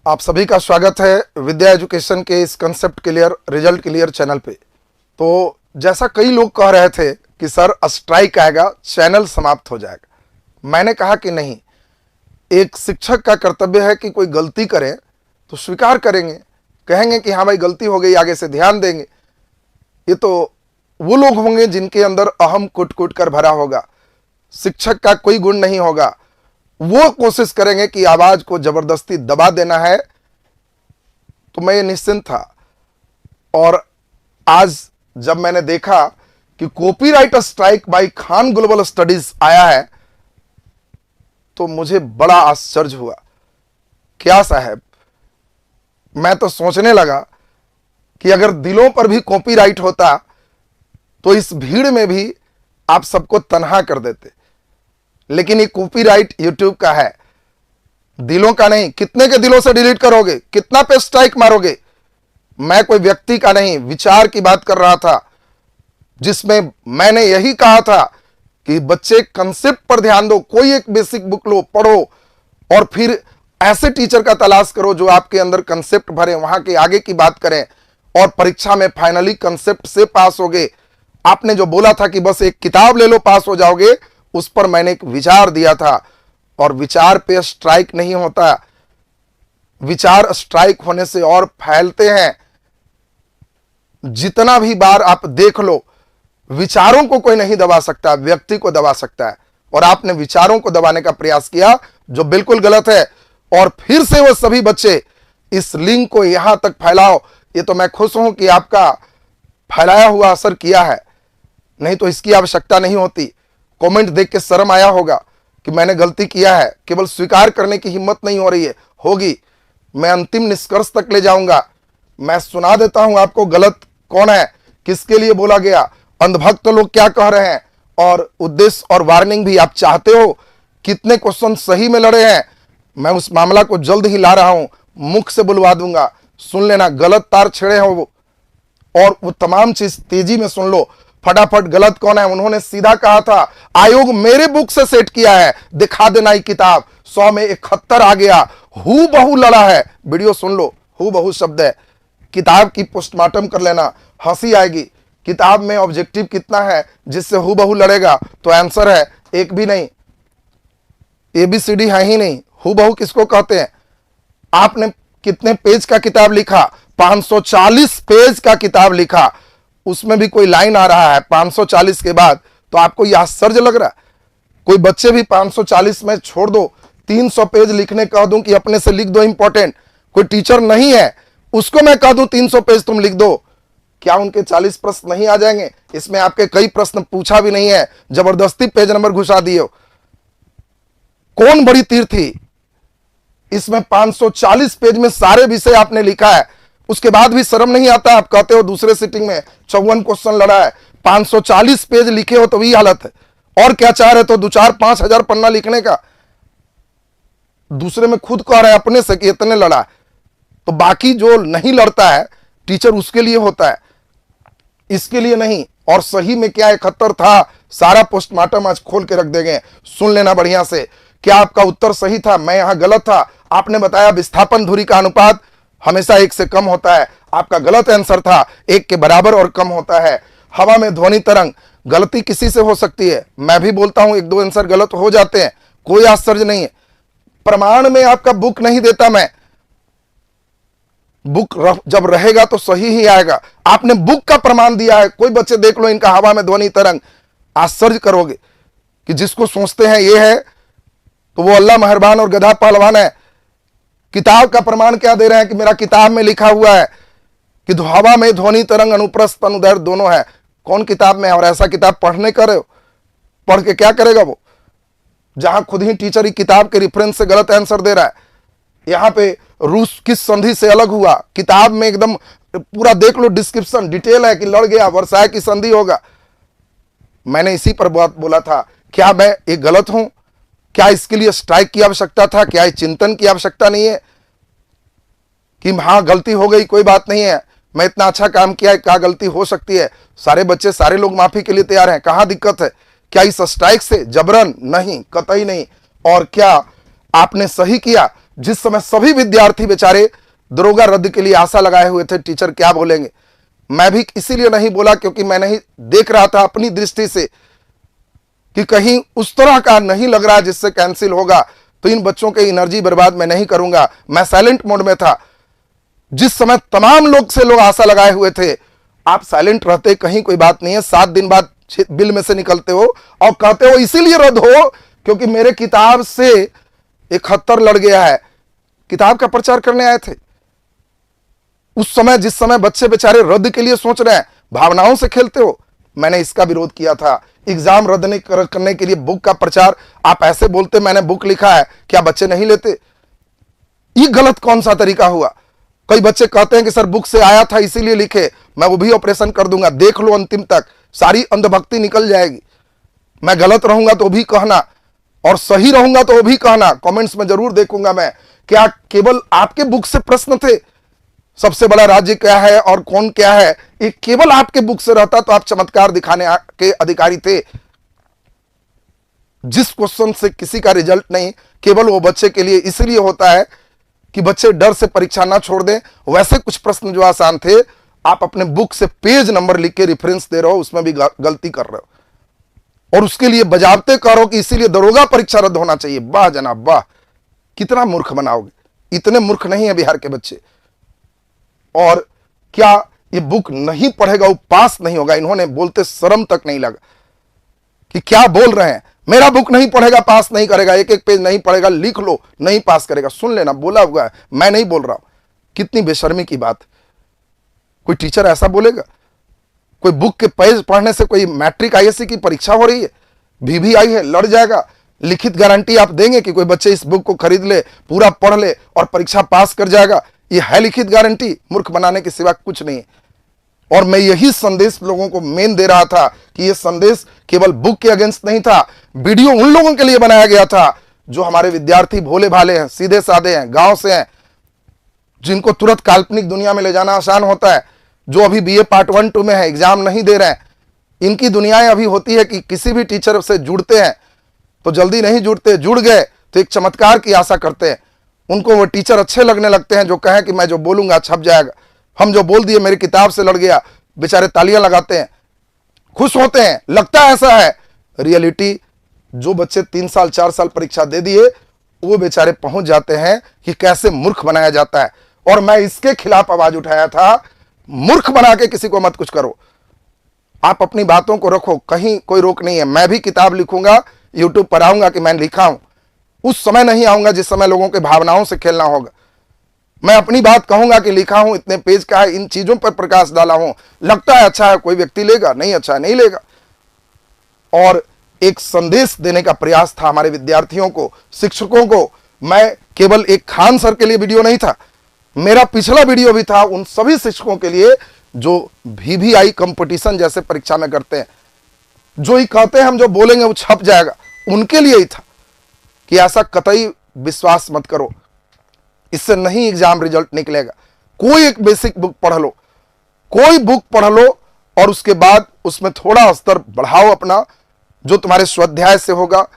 आप सभी का स्वागत है विद्या एजुकेशन के इस concept clear result clear channel पे। तो जैसा कई लोग कह रहे थे कि सर स्ट्राइक आएगा, चैनल समाप्त हो जाएगा। मैंने कहा कि नहीं, एक शिक्षक का कर्तव्य है कि कोई गलती करे तो स्वीकार करेंगे, कहेंगे कि हाँ भाई गलती हो गई, आगे से ध्यान देंगे। ये तो वो लोग होंगे जिनके अंदर अहम कुट कुट कर भरा होगा, शिक्षक का कोई गुण नहीं होगा। वो कोशिश करेंगे कि आवाज को जबरदस्ती दबा देना है। तो मैं ये निश्चिंत था। और आज जब मैंने देखा कि copyright strike by Khan global studies आया है तो मुझे बड़ा आश्चर्य हुआ। क्या साहब, मैं तो सोचने लगा कि अगर दिलों पर भी कॉपीराइट होता तो इस भीड़ में भी आप सबको तन्हा कर देते। लेकिन ये कॉपीराइट यूट्यूब का है, दिलों का नहीं। कितने के दिलों से डिलीट करोगे, कितना पे स्ट्राइक मारोगे? मैं कोई व्यक्ति का नहीं, विचार की बात कर रहा था, जिसमें मैंने यही कहा था कि बच्चे कंसेप्ट पर ध्यान दो, कोई एक बेसिक बुक लो, पढ़ो और फिर ऐसे टीचर का तलाश करो जो आपके अंदर कंसेप्ट भरे, वहां के आगे की बात करें और परीक्षा में फाइनली कंसेप्ट से पास होगे। आपने जो बोला था कि बस एक किताब ले लो पास हो जाओगे, उस पर मैंने एक विचार दिया था। और विचार पे स्ट्राइक नहीं होता, विचार स्ट्राइक होने से और फैलते हैं। जितना भी बार आप देख लो, विचारों को कोई नहीं दबा सकता, व्यक्ति को दबा सकता है। और आपने विचारों को दबाने का प्रयास किया जो बिल्कुल गलत है। और फिर से वो सभी बच्चे इस लिंक को यहां तक फैलाओ। ये तो मैं खुश हूं कि आपका फैलाया हुआ असर किया है, नहीं तो इसकी आवश्यकता नहीं होती। कमेंट देख के शर्म आया होगा कि मैंने गलती किया है, केवल स्वीकार करने की हिम्मत नहीं हो रही है। होगी, मैं अंतिम निष्कर्ष तक ले जाऊंगा। मैं सुना देता हूं आपको गलत कौन है, किसके लिए बोला गया, अंधभक्त लोग क्या कह रहे हैं, और उद्देश्य और वार्निंग भी आप चाहते हो। कितने क्वेश्चन सही में लड़े हैं, मैं उस मामला को जल्द ही ला रहा हूं, मुख से बुलवा दूंगा। सुन लेना, गलत तार छेड़े हो वो, और वो तमाम चीज तेजी में सुन लो फटाफट। गलत कौन है? उन्होंने सीधा कहा था आयोग मेरे बुक से सेट किया है, दिखा देना ये किताब। 100 में 71 आ गया, हु बहु लड़ा है। वीडियो सुन लो, हु बहु शब्द है। किताब की पोस्टमार्टम कर लेना, हंसी आएगी। किताब में ऑब्जेक्टिव कितना है जिससे हु बहु लड़ेगा? तो आंसर है एक भी नहीं, एबीसीडी है ही नहीं। हु बहु किसको कहते हैं? आपने कितने पेज का किताब लिखा? 540 पेज का किताब लिखा, उसमें भी कोई लाइन आ रहा है 540 के बाद, तो आपको यह आश्चर्य लग रहा है? कोई बच्चे भी 540 में छोड़ दो, 300 पेज लिखने कह दूं कि अपने से लिख दो इंपॉर्टेंट, कोई टीचर नहीं है उसको मैं कह दूं 300 पेज तुम लिख दो, क्या उनके 40 प्रश्न नहीं आ जाएंगे? इसमें आपके कई प्रश्न पूछा भी नहीं है, जबरदस्ती पेज नंबर घुसा दिए। कौन बड़ी तीर थी? इसमें 540 पेज में सारे विषय आपने लिखा है, उसके बाद भी शर्म नहीं आता? आप कहते हो दूसरे सिटिंग में 54 क्वेश्चन लड़ा है, 540 पेज लिखे हो तो भी हालत है। और क्या चाह रहे? तो 2-4-5 हजार पन्ना लिखने का। दूसरे में खुद कह रहे हैं अपने से कि इतने लड़ा है, तो बाकी जो नहीं लड़ता है टीचर उसके लिए होता है, इसके लिए नहीं। और सही में क्या 71 था? सारा पोस्टमार्टम आज खोल के रख देंगे, सुन लेना बढ़िया से। क्या आपका उत्तर सही था? मैं यहां गलत था। आपने बताया विस्थापन धुरी का अनुपात हमेशा 1 से कम होता है, आपका गलत आंसर था 1 के बराबर और कम होता है। हवा में ध्वनि तरंग, गलती किसी से हो सकती है, मैं भी बोलता हूं 1-2 आंसर गलत हो जाते हैं, कोई आश्चर्य नहीं है। प्रमाण में आपका बुक नहीं देता मैं, बुक जब रहेगा तो सही ही आएगा। आपने बुक का प्रमाण दिया है, कोई बच्चे देख लो इनका हवा में ध्वनि तरंग, आश्चर्य करोगे कि जिसको सोचते हैं ये है तो वो अल्लाह मेहरबान और गधा पहलवान है। किताब का प्रमाण क्या दे रहे हैं कि मेरा किताब में लिखा हुआ है कि हवा में ध्वनि तरंग अनुप्रस्थ अनुदैर्घ्य दोनों है। कौन किताब में है? और ऐसा किताब पढ़ने करे हो, पढ़ के क्या करेगा वो, जहां खुद ही टीचर ही किताब के रेफरेंस से गलत आंसर दे रहा है। यहां पे रूस किस संधि से अलग हुआ, किताब में एकदम पूरा देख लो, डिस्क्रिप्शन डिटेल है कि लड़ गया, वर्साय की संधि होगा। मैंने इसी पर बात बोला था। क्या मैं ये गलत हूं? क्या इसके लिए स्ट्राइक की आवश्यकता था? क्या ये चिंतन की आवश्यकता नहीं है कि हां गलती हो गई, कोई बात नहीं है, मैं इतना अच्छा काम किया है, क्या गलती हो सकती है? सारे बच्चे, सारे लोग माफी के लिए तैयार हैं, कहां दिक्कत है? क्या इस स्ट्राइक से जबरन? नहीं, कतई नहीं। और क्या आपने सही किया जिस समय सभी विद्यार्थी बेचारे दरोगा रद्द के लिए आशा लगाए हुए थे, टीचर क्या बोलेंगे। मैं भी इसीलिए नहीं बोला क्योंकि मैं नहीं देख रहा था अपनी दृष्टि से कि कहीं उस तरह का नहीं लग रहा जिससे कैंसिल होगा, तो इन बच्चों के एनर्जी बर्बाद मैं नहीं करूंगा। मैं साइलेंट मोड में था। जिस समय तमाम लोग आशा लगाए हुए थे, आप साइलेंट रहते कहीं कोई बात नहीं है, 7 दिन बाद बिल में से निकलते हो और कहते हो इसीलिए रद्द हो क्योंकि मेरे किताब से 71 लड़ गया है। किताब का प्रचार करने आए थे उस समय, जिस समय बच्चे बेचारे रद्द के लिए सोच रहे हैं, भावनाओं से खेलते हो। मैंने इसका विरोध किया था। एग्जाम रद्द नहीं करने के लिए बुक का प्रचार, आप ऐसे बोलते मैंने बुक लिखा है, क्या बच्चे नहीं लेते? ये गलत कौन सा तरीका हुआ? कई बच्चे कहते हैं कि सर बुक से आया था इसीलिए लिखे, मैं वो भी ऑपरेशन कर दूंगा, देख लो अंतिम तक, सारी अंधभक्ति निकल जाएगी। मैं गलत रहूंगा तो भी कहना और सही रहूंगा तो भी कहना, कमेंट्स में जरूर देखूंगा मैं। क्या केवल आपके बुक से प्रश्न थे सबसे बड़ा राज्य क्या है और कौन क्या है, ये केवल आपके बुक से रहता तो आप चमत्कार दिखाने के अधिकारी थे। जिस क्वेश्चन से किसी का रिजल्ट नहीं, केवल वो बच्चे के लिए इसलिए होता है कि बच्चे डर से परीक्षा ना छोड़ दें, वैसे कुछ प्रश्न जो आसान थे, आप अपने बुक से पेज नंबर लिख के रेफरेंस दे रहे हो, उसमें भी गलती कर रहे हो और उसके लिए बजाबते करो कि इसीलिए दरोगा परीक्षा रद्द होना चाहिए। वाह जनाब वाह, कितना मूर्ख बनाओगे। इतने मूर्ख नहीं है बिहार के बच्चे। और क्या ये बुक नहीं पढ़ेगा वो पास नहीं होगा? इन्होंने बोलते शर्म तक नहीं लगा कि क्या बोल रहे हैं। मेरा बुक नहीं पढ़ेगा पास नहीं करेगा, एक एक पेज नहीं पढ़ेगा, लिख लो नहीं पास करेगा। सुन लेना, बोला हुआ है, मैं नहीं बोल रहा हूं। कितनी बेशर्मी की बात। कोई टीचर ऐसा बोलेगा? कोई बुक के पेज पढ़ने से कोई मैट्रिक आईएससी की परीक्षा हो रही है, VVI है, लड़ जाएगा? लिखित गारंटी आप देंगे कि कोई बच्चे इस बुक को खरीद ले, पूरा पढ़ ले और परीक्षा पास कर जाएगा? ये है लिखित गारंटी? मूर्ख बनाने के सिवा कुछ नहीं है। और मैं यही संदेश लोगों को मेन दे रहा था कि यह संदेश केवल बुक के अगेंस्ट नहीं था, वीडियो उन लोगों के लिए बनाया गया था जो हमारे विद्यार्थी भोले भाले हैं, सीधे साधे हैं, गांव से हैं, जिनको तुरंत काल्पनिक दुनिया में ले जाना आसान होता है, जो अभी BA पार्ट 1 2 में है, एग्जाम नहीं दे रहे हैं। इनकी दुनियाएं अभी होती है कि किसी भी टीचर से जुड़ते हैं तो जल्दी नहीं जुड़ते, जुड़ गए तो एक चमत्कार की आशा करते हैं। उनको वो टीचर अच्छे लगने लगते हैं जो कहें कि मैं जो बोलूंगा छप जाएगा, हम जो बोल दिए मेरी किताब से लड़ गया। बेचारे तालियां लगाते हैं, खुश होते हैं, लगता है ऐसा है। रियलिटी, जो बच्चे 3 साल 4 साल परीक्षा दे दिए वो बेचारे पहुंच जाते हैं कि कैसे मूर्ख बनाया जाता है। और मैं इसके खिलाफ आवाज उठाया था, मूर्ख बना के किसी को मत कुछ करो। आप अपनी बातों को रखो, कहीं कोई रोक नहीं है। मैं भी किताब लिखूंगा, यूट्यूब पर आऊंगा कि मैं लिखा हूं, उस समय नहीं आऊंगा जिस समय लोगों के भावनाओं से खेलना होगा। मैं अपनी बात कहूंगा कि लिखा हूं, इतने पेज का है, इन चीजों पर प्रकाश डाला हूं, लगता है अच्छा है, कोई व्यक्ति लेगा, नहीं अच्छा है नहीं लेगा। और एक संदेश देने का प्रयास था हमारे विद्यार्थियों को, शिक्षकों को। मैं केवल एक खान सर के लिए वीडियो नहीं था, मेरा पिछला वीडियो भी था उन सभी शिक्षकों के लिए जो VVI कंपटीशन जैसे परीक्षा में करते हैं, जो ही कहते हैं हम जो बोलेंगे वो छप जाएगा, उनके लिए ही था कि ऐसा कतई विश्वास मत करो, इससे नहीं एग्जाम रिजल्ट निकलेगा। कोई एक बेसिक बुक पढ़ लो, कोई बुक पढ़ लो और उसके बाद उसमें थोड़ा स्तर बढ़ाओ अपना, जो तुम्हारे स्वाध्याय से होगा,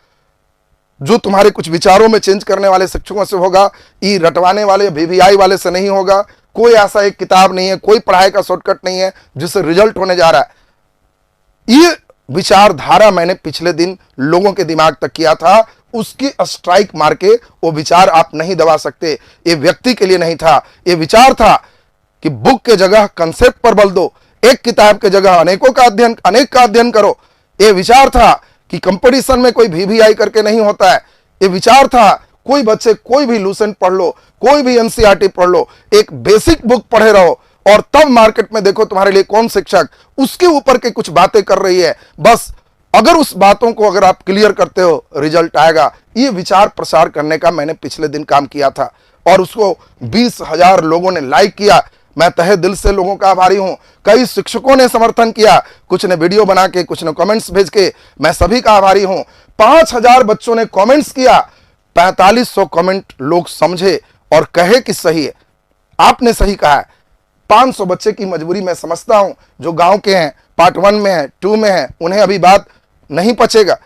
जो तुम्हारे कुछ विचारों में चेंज करने वाले शिक्षकों से होगा, ये रटवाने वाले VVI वाले से नहीं होगा। कोई ऐसा एक किताब नहीं है, कोई पढ़ाई का शॉर्टकट नहीं है जिससे रिजल्ट होने जा रहा है। ये विचारधारा मैंने पिछले दिन लोगों के दिमाग तक किया था, उसकी स्ट्राइक मार के वो विचार आप नहीं दबा सकते। ये व्यक्ति के लिए नहीं था, ये विचार था कि बुक के जगह कंसेप्ट पर बल दो, एक किताब के जगह अनेक का अध्ययन करो। ये विचार था कि कंपटीशन में कोई VVI करके नहीं होता है। ये विचार था कोई बच्चे कोई भी लूसेंट पढ़ लो, कोई भी NCERT पढ़ लो, एक बेसिक बुक पढ़े रहो और तब मार्केट में देखो तुम्हारे लिए कौन शिक्षक उसके ऊपर के कुछ बातें कर रही है। बस अगर उस बातों को अगर आप क्लियर करते हो रिजल्ट आएगा। ये विचार प्रसार करने का मैंने पिछले दिन काम किया था और उसको 20,000 लोगों ने लाइक किया। मैं तहे दिल से लोगों का आभारी हूं। कई शिक्षकों ने समर्थन किया, कुछ ने वीडियो बना के, कुछ ने कमेंट्स भेज के, मैं सभी का आभारी हूं। 5,000 बच्चों ने कमेंट्स किया, 4500 कमेंट लोग समझे और कहे कि सही है, आपने सही कहा है। 500 बच्चे की मजबूरी मैं समझता हूं, जो गांव के हैं, पार्ट 1 में है, 2 में है, उन्हें अभी बात नहीं पचेगा।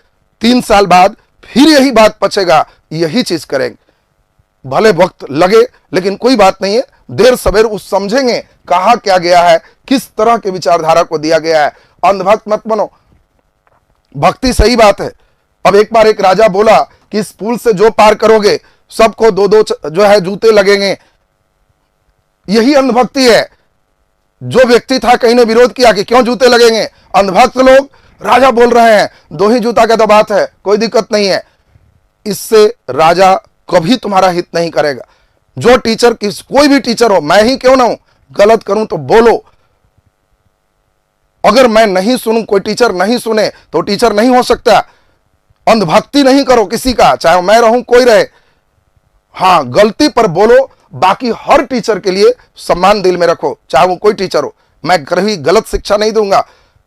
3 साल बाद फिर यही बात पचेगा, यही चीज करेंगे। भले वक्त लगे, लेकिन कोई बात नहीं है, देर सवेर उस समझेंगे कहा क्या गया है, किस तरह के विचारधारा को दिया गया है। अंधभक्त मत बनो, भक्ति सही बात है। अब एक बार एक राजा बोला कि इस पुल से जो पार करोगे सबको दो दो जो है जूते लगेंगे। यही अंधभक्ति है। जो व्यक्ति था कहीं ने विरोध किया कि क्यों जूते लगेंगे, अंधभक्त लोग, राजा बोल रहे हैं दो ही जूता का तो बात है, कोई दिक्कत नहीं है। इससे राजा कभी तुम्हारा हित नहीं करेगा। जो टीचर, कोई भी टीचर हो, मैं ही क्यों ना हूं, गलत करूं तो बोलो। अगर मैं नहीं सुनूं, कोई टीचर नहीं सुने तो टीचर नहीं हो सकता। अंधभक्ति नहीं करो किसी का, चाहे मैं रहूं कोई रहे। हां, गलती पर बोलो, बाकी हर टीचर के लिए सम्मान दिल में रखो, चाहे वो कोई टीचर हो। मैं कभी गलत शिक्षा नहीं दूंगा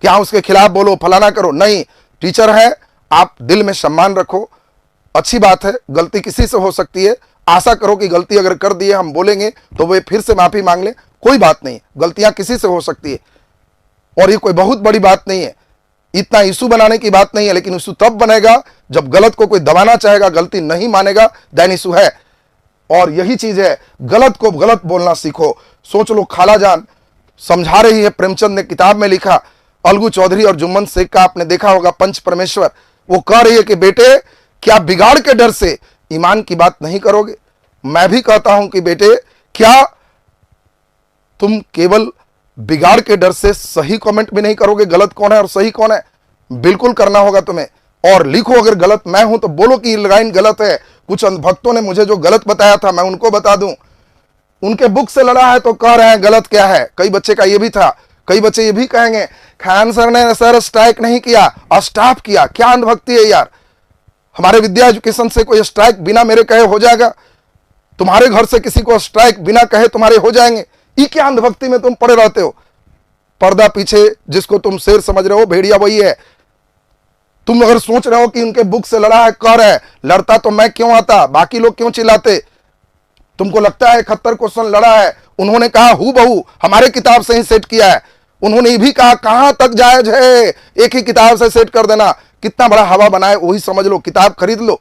कि हाँ उसके खिलाफ बोलो, फलाना करो, नहीं। टीचर है, आप दिल में सम्मान रखो। अच्छी बात है, गलती किसी से हो सकती है। आशा करो कि गलती अगर कर दी है, हम बोलेंगे तो वे फिर से माफी मांग ले, कोई बात नहीं। गलतियां किसी से हो सकती है और ये कोई बहुत बड़ी बात नहीं है, इतना इशू बनाने की बात नहीं है। लेकिन इशू तब बनेगा जब गलत को कोई दबाना चाहेगा, गलती नहीं मानेगा, दैन इशू है। और यही चीज है, गलत को गलत बोलना सीखो। सोच लो, खालाजान समझा रही है, प्रेमचंद ने किताब में लिखा, अलगू चौधरी और जुम्मन शेख का आपने देखा होगा, पंच परमेश्वर। वो कह रही है कि बेटे, क्या बिगाड़ के डर से ईमान की बात नहीं करोगे? मैं भी कहता हूं कि बेटे, क्या तुम केवल बिगाड़ के डर से सही कमेंट भी नहीं करोगे? गलत कौन है और सही कौन है, बिल्कुल करना होगा तुम्हें। और लिखो, अगर गलत मैं हूं तो बोलो कि लाइन गलत है। कुछ अंधभक्तों ने मुझे जो गलत बताया था मैं उनको बता दूं, उनके बुक से लड़ा है तो कह रहे हैं गलत क्या है। कई बच्चे का ये भी था, कई बच्चे ये भी कहेंगे खान सर ने सर स्ट्राइक नहीं किया, स्टाफ किया। क्या अंधभक्ति है यार? हमारे विद्या एजुकेशन से कोई स्ट्राइक बिना मेरे कहे हो जाएगा? तुम्हारे घर से किसी को स्ट्राइक बिना कहे तुम्हारे हो जाएंगे? ये क्या अंधभक्ति में तुम पड़े रहते हो? पर्दा पीछे जिसको तुम शेर समझ रहे हो, भेड़िया वही है। तुम अगर सोच रहे हो कि उनके बुक से लड़ा है, कह रहे हैं लड़ता तो मैं क्यों आता, बाकी लोग क्यों चिल्लाते? तुमको लगता है 71 क्वेश्चन लड़ा है, उन्होंने कहा हू बहू हमारे किताब से ही सेट किया है। उन्होंने ये भी कहा कहां तक जायज है एक ही किताब से सेट कर देना। कितना बड़ा हवा बनाए, वही समझ लो, किताब खरीद लो,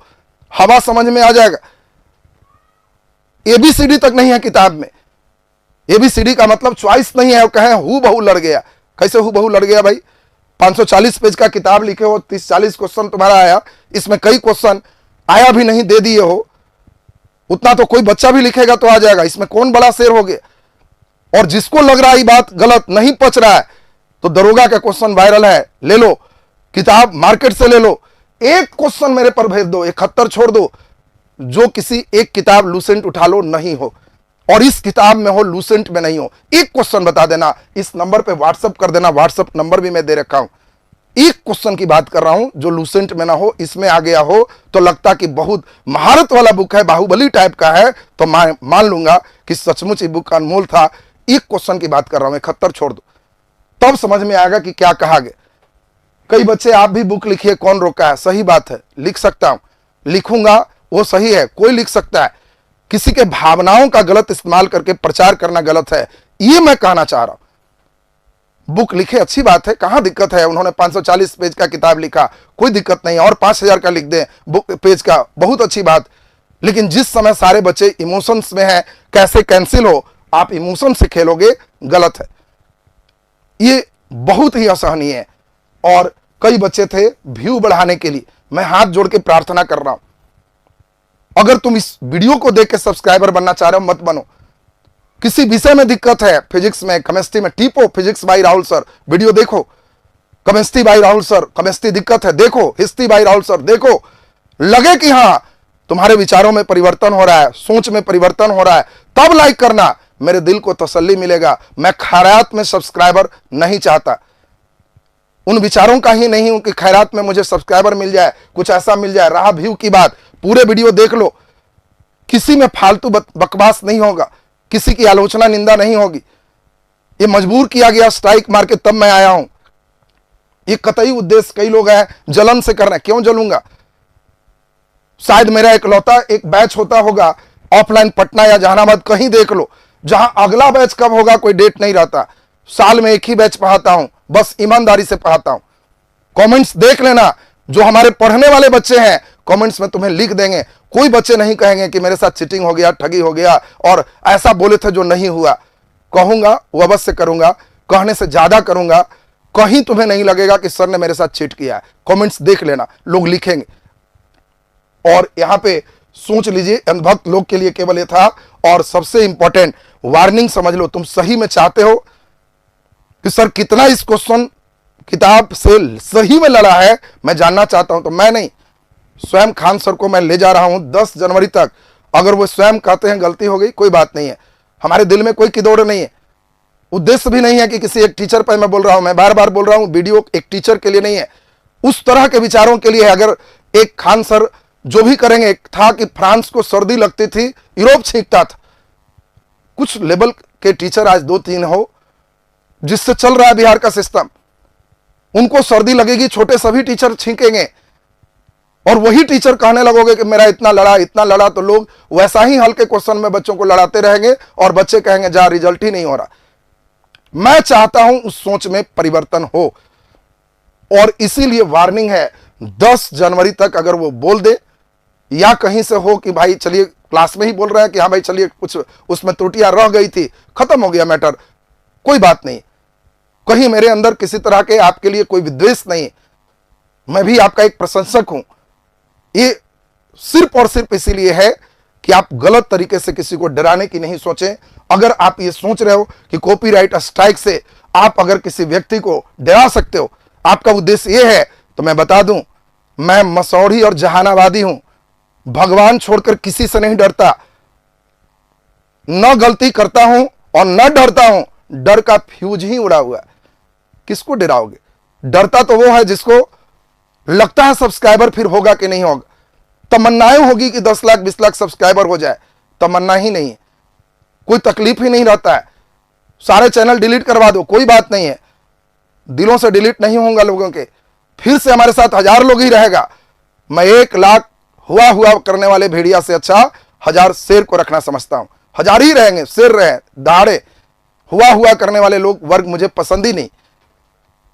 हवा समझ में आ जाएगा। एबीसीडी तक नहीं है किताब में। एबीसीडी का मतलब चॉइस नहीं है, कहें हू बहू लड़ गया। कैसे हू बहू लड़ गया भाई? 540 पेज का किताब लिखे हो, 30-40 क्वेश्चन तुम्हारा आया, इसमें कई क्वेश्चन आया भी नहीं, दे दिए हो। उतना तो कोई बच्चा भी लिखेगा तो आ जाएगा, इसमें कौन बड़ा शेर हो गया? और जिसको लग रहा है बात गलत नहीं पच रहा है, तो दरोगा का क्वेश्चन वायरल है, ले लो किताब, मार्केट से ले लो। एक क्वेश्चन मेरे पर भेज दो, 71 छोड़ दो, जो किसी एक किताब लूसेंट उठा लो नहीं हो, और इस किताब में हो, लूसेंट में नहीं हो। एक क्वेश्चन बता देना, इस नंबर पे व्हाट्सएप कर देना, व्हाट्सएप नंबर भी मैं दे रखा हूं। एक क्वेश्चन की बात कर रहा हूं जो लूसेंट में ना हो, इसमें आ गया हो तो लगता कि बहुत महारत वाला बुक है, बाहुबली टाइप का है, तो मैं मान लूंगा कि सचमुच ये बुक का अनमोल था। एक क्वेश्चन की बात कर रहा हूं, 71 छोड़ दो, तब समझ में आएगा कि क्या कहा गया। कई बच्चे आप भी बुक लिखिए, कौन रोका है? सही बात है, लिख सकता हूं, लिखूंगा, वो सही है, कोई लिख सकता है। किसी के भावनाओं का गलत इस्तेमाल करके प्रचार करना गलत है, ये मैं कहना चाह रहा हूं। बुक लिखे, अच्छी बात है, कहां दिक्कत है? उन्होंने 540 पेज का किताब लिखा, कोई दिक्कत नहीं, और 5000 का लिख दें बुक पेज का, बहुत अच्छी बात। लेकिन जिस समय सारे बच्चे इमोशंस में हैं, कैसे कैंसिल हो, आप इमोशन से खेलोगे, गलत है। ये बहुत ही असहनीय है। और कई बच्चे थे व्यू बढ़ाने के लिए, मैं हाथ जोड़ के प्रार्थना कर रहा हूं, अगर तुम इस वीडियो को देख के सब्सक्राइबर बनना चाह रहे हो, मत बनो। किसी विषय में दिक्कत है, फिजिक्स में, केमिस्ट्री में, टीपो physics by Rahul sir, video देखो। Chemistry by Rahul sir, chemistry दिक्कत है, देखो। हिस्ट्री बाई राहुल सर, देखो। लगे कि हां तुम्हारे विचारों में परिवर्तन हो रहा है, सोच में परिवर्तन हो रहा है, तब लाइक करना, मेरे दिल को तसल्ली मिलेगा। मैं खैरात में सब्सक्राइबर नहीं चाहता, उन विचारों का ही नहीं हूं कि खैरात में मुझे सब्सक्राइबर मिल जाए, कुछ ऐसा मिल जाए। रहा व्यू की बात, पूरे वीडियो देख लो, किसी में फालतू बकवास नहीं होगा, किसी की आलोचना निंदा नहीं होगी। ये मजबूर किया गया स्ट्राइक मार के तब मैं आया हूं। ये कतई उद्देश्य, कई लोग हैं जलन से कर रहे हैं, क्यों जलूंगा? शायद मेरा इकलौता एक बैच होता होगा ऑफलाइन, पटना या जहानाबाद, कहीं देख लो, जहां अगला बैच कब होगा कोई डेट नहीं रहता। साल में एक ही बैच पढ़ाता हूं, बस ईमानदारी से पढ़ाता हूं। कमेंट्स देख लेना, जो हमारे पढ़ने वाले बच्चे हैं कमेंट्स में तुम्हें लिख देंगे। कोई बच्चे नहीं कहेंगे कि मेरे साथ चीटिंग हो गया, ठगी हो गया और ऐसा बोले थे जो नहीं हुआ। कहूंगा वो अवश्य करूंगा, कहने से ज्यादा करूंगा। कहीं तुम्हें नहीं लगेगा कि सर ने मेरे साथ चीट किया है। कमेंट्स देख लेना, लोग लिखेंगे। और यहां पे सोच लीजिए, अंधभक्त लोग के लिए केवल ये था। और सबसे इंपॉर्टेंट वार्निंग समझ लो, तुम सही में चाहते हो कि सर कितना इस क्वेश्चन किताब से सही में लड़ा है, मैं जानना चाहता हूं, तो मैं नहीं, स्वयं खान सर को मैं ले जा रहा हूं 10 जनवरी तक। अगर वो स्वयं कहते हैं गलती हो गई, कोई बात नहीं है, हमारे दिल में कोई किदोड़ नहीं है, उद्देश्य भी नहीं है कि किसी एक टीचर पर मैं बोल रहा हूं। मैं बार बार बोल रहा हूं, वीडियो एक टीचर के लिए नहीं है, उस तरह के विचारों के लिए है। अगर एक खान सर जो भी करेंगे, एक था कि फ्रांस को सर्दी लगती थी, यूरोप छींकता था। कुछ लेवल के टीचर आज 2-3 हो जिससे चल रहा है बिहार का सिस्टम, उनको सर्दी लगेगी, छोटे सभी टीचर छींकेंगे। और वही टीचर कहने लगोगे कि मेरा इतना लड़ा, तो लोग वैसा ही हल्के क्वेश्चन में बच्चों को लड़ाते रहेंगे और बच्चे कहेंगे जा रिजल्ट ही नहीं हो रहा। मैं चाहता हूं उस सोच में परिवर्तन हो, और इसीलिए वार्निंग है 10 जनवरी तक अगर वो बोल दे, या कहीं से हो कि भाई चलिए क्लास में ही बोल रहा है कि हाँ भाई चलिए कुछ उसमें त्रुटियां रह गई थी, खत्म हो गया मैटर, कोई बात नहीं, कहीं मेरे अंदर किसी तरह के आपके लिए कोई विद्वेष नहीं, मैं भी आपका एक प्रशंसक हूं। ये सिर्फ और सिर्फ इसीलिए है कि आप गलत तरीके से किसी को डराने की नहीं सोचें। अगर आप ये सोच रहे हो कि कॉपीराइट स्ट्राइक से आप अगर किसी व्यक्ति को डरा सकते हो, आपका उद्देश्य ये है, तो मैं बता दूं, मैं मसौढ़ी और जहानाबादी हूं, भगवान छोड़कर किसी से नहीं डरता, न गलती करता हूं और न डरता हूं। डर का फ्यूज ही उड़ा हुआ है, किसको डराओगे? डरता तो वो है जिसको लगता है सब्सक्राइबर फिर होगा कि नहीं होगा, तमन्नाएं होगी कि 10 लाख 20 लाख सब्सक्राइबर हो जाए, तमन्ना ही नहीं है, कोई तकलीफ ही नहीं रहता है। सारे चैनल डिलीट करवा दो, कोई बात नहीं है, दिलों से डिलीट नहीं होगा लोगों के, फिर से हमारे साथ 1000 लोग ही रहेगा। मैं 1 लाख हुआ करने वाले भेड़िया से अच्छा 1000 शेर को रखना समझता हूं। 1000 ही रहेंगे, शेर रहे दहाड़े, हुआ करने वाले लोग वर्ग मुझे पसंद ही नहीं।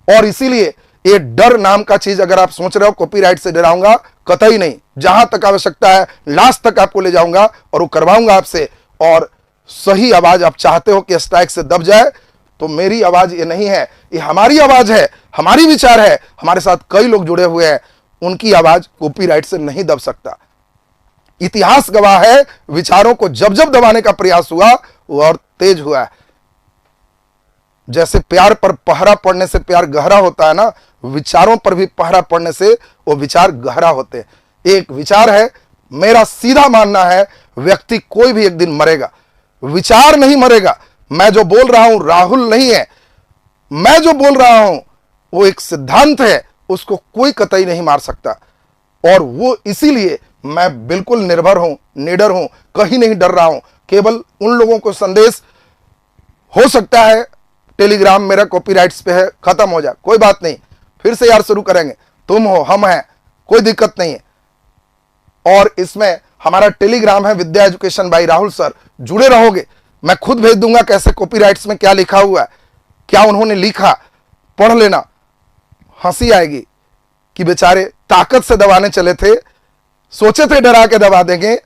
और इसीलिए ये डर नाम का चीज अगर आप सोच रहे हो कॉपीराइट से डराऊंगा, कतई नहीं, जहां तक आवश्यकता है लास्ट तक आपको ले जाऊंगा और वो करवाऊंगा आपसे। और सही आवाज आप चाहते हो कि स्ट्राइक से दब जाए, तो मेरी आवाज ये नहीं है, ये हमारी आवाज है, हमारी विचार है, हमारे साथ कई लोग जुड़े हुए हैं, उनकी आवाज कॉपीराइट से नहीं दब सकता। इतिहास गवाह है, विचारों को जब जब दबाने का प्रयास हुआ वो और तेज हुआ है। जैसे प्यार पर पहरा पड़ने से प्यार गहरा होता है ना, विचारों पर भी पहरा पड़ने से वो विचार गहरा होते हैं। एक विचार है, मेरा सीधा मानना है, व्यक्ति कोई भी एक दिन मरेगा, विचार नहीं मरेगा। मैं जो बोल रहा हूं राहुल नहीं है, मैं जो बोल रहा हूं वो एक सिद्धांत है, उसको कोई कतई नहीं मार सकता। और वो इसीलिए मैं बिल्कुल निर्भर हूं, निडर हूं, कहीं नहीं डर रहा हूं। केवल उन लोगों को संदेश हो सकता है टेलीग्राम मेरा कॉपीराइट्स पे है, खत्म हो जाए, कोई बात नहीं, फिर से यार शुरू करेंगे, तुम हो हम हैं, कोई दिक्कत नहीं है। और इसमें हमारा टेलीग्राम है विद्या एजुकेशन बाई राहुल सर, जुड़े रहोगे, मैं खुद भेज दूंगा कैसे कॉपीराइट्स में क्या लिखा हुआ है, क्या उन्होंने लिखा, पढ़ लेना, हंसी आएगी कि बेचारे ताकत से दबाने चले थे, सोचे थे डरा के दबा देंगे,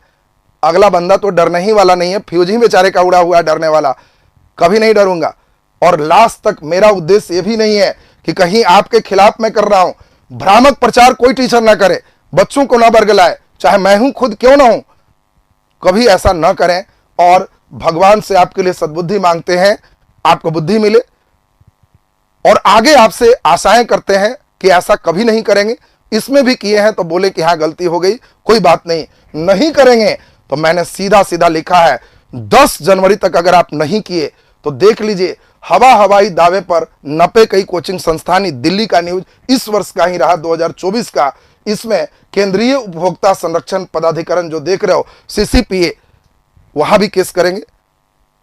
अगला बंदा तो डरने ही वाला नहीं है, फ्यूज ही बेचारे का उड़ा हुआ है डरने वाला। कभी नहीं डरूंगा। और लास्ट तक मेरा उद्देश्य यह भी नहीं है कि कहीं आपके खिलाफ मैं कर रहा हूं, भ्रामक प्रचार कोई टीचर ना करे, बच्चों को ना बरगलाए, चाहे मैं हूं खुद क्यों ना हूं, कभी ऐसा ना करें। और भगवान से आपके लिए सद्बुद्धि मांगते हैं, आपको बुद्धि मिले, और आगे आपसे आशाएं करते हैं कि ऐसा कभी नहीं करेंगे। इसमें भी किए हैं तो बोले कि हाँ गलती हो गई, कोई बात नहीं, नहीं करेंगे। तो मैंने सीधा सीधा लिखा है 10 जनवरी तक अगर आप नहीं किए तो देख लीजिए, हवाई दावे पर नपे कई कोचिंग संस्थान, दिल्ली का न्यूज इस वर्ष का ही रहा 2024 का, इसमें केंद्रीय उपभोक्ता संरक्षण पदाधिकरण जो देख रहे हो CCPA, वहां भी केस करेंगे।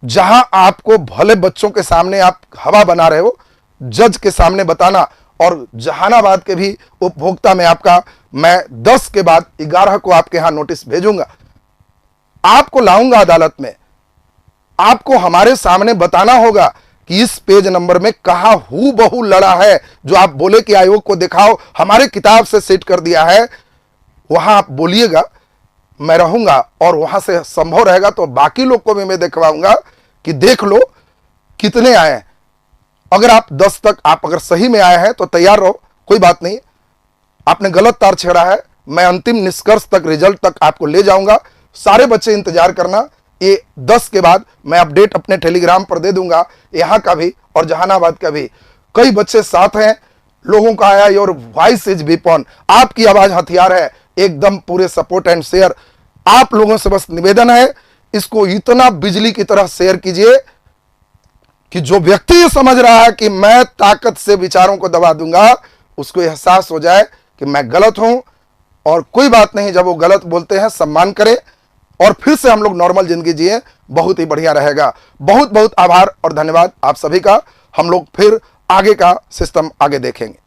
जहां आपको भले बच्चों के सामने आप हवा बना रहे हो, जज के सामने बताना। और जहानाबाद के भी उपभोक्ता में आपका मैं 10 के बाद 11 को आपके यहां नोटिस भेजूंगा, आपको लाऊंगा अदालत में, आपको हमारे सामने बताना होगा कि इस पेज नंबर में कहा हूबहू लड़ा है जो आप बोले कि आयोग को दिखाओ, हमारे किताब से सेट कर दिया है, वहां आप बोलिएगा, मैं रहूंगा, और वहां से संभव रहेगा तो बाकी लोग को भी मैं दिखवाऊंगा कि देख लो कितने आए हैं। अगर आप 10 तक आप अगर सही में आए हैं तो तैयार रहो, कोई बात नहीं। आपने गलत तार छेड़ा है, मैं अंतिम निष्कर्ष तक, रिजल्ट तक आपको ले जाऊंगा। सारे बच्चे इंतजार करना, ये 10 के बाद मैं अपडेट अपने टेलीग्राम पर दे दूंगा, यहां का भी और जहानाबाद का भी। कई बच्चे साथ हैं, लोगों का आया योर वॉइस इज वेपन, आपकी आवाज हथियार है, एकदम पूरे सपोर्ट एंड शेयर। आप लोगों से बस निवेदन है, इसको इतना बिजली की तरह शेयर कीजिए कि जो व्यक्ति ये समझ रहा है कि मैं ताकत से विचारों को दबा दूंगा, उसको एहसास हो जाए कि मैं गलत हूं। और कोई बात नहीं, जब वो गलत बोलते हैं सम्मान करें और फिर से हम लोग नॉर्मल जिंदगी जिए, बहुत ही बढ़िया रहेगा। बहुत बहुत आभार और धन्यवाद आप सभी का। हम लोग फिर आगे का सिस्टम आगे देखेंगे।